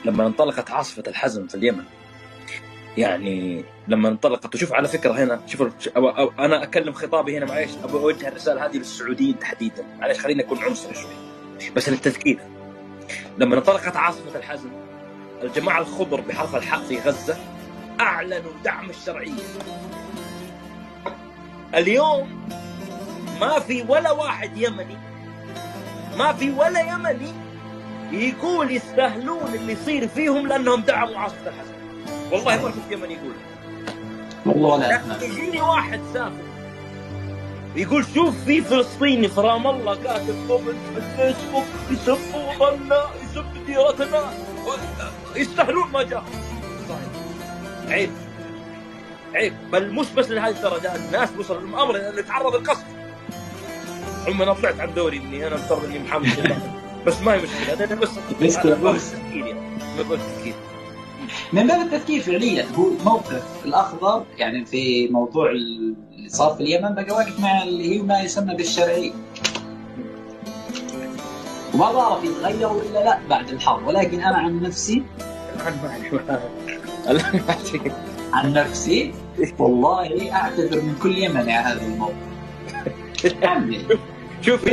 لما انطلقت عاصفة الحزم في اليمن، يعني لما انطلقت، وشوف على فكرة هنا، شوف أنا أكلم خطابي هنا، معليش أبغى أوجه الرسالة هذه للسعوديين تحديدا، معليش خليني أكون عنصري شوي بس للتذكير. لما انطلقت عاصفة الحزم، الجماعة الخضر بحرف الحاء في غزة أعلنوا دعم الشرعية. اليوم ما في ولا واحد يمني، ما في ولا يمني يقول يستاهلون اللي يصير فيهم لأنهم دعموا عاصفة الحزم. والله ما شفت يمني يقول. والله لا. يجيني واحد سافر يقول شوف في فلسطيني في رام الله كاتب كومنت في الفيسبوك يسب وطننا، يسب ديرتنا، يستاهلون ما جاء. عيب عيب. بل مش بس لهذه الدرجة، الناس وصل الأمر أن يتعرض القصف. أنا طلعت عن دوري إني أنا افترض إني محمد بس ما هي مشكلة، أنا بس تفكير يعني بقول تفكير من باب التفكير فعليا. هو موقف الأخضر يعني في موضوع اللي صار في اليمن بقى واقف مع اللي هي ما يسمى بالشرعية، وما بعرف يتغير ولا لا بعد الحرب. ولكن أنا عن نفسي والله أعتذر من كل يمني على هذا الموضوع. شوف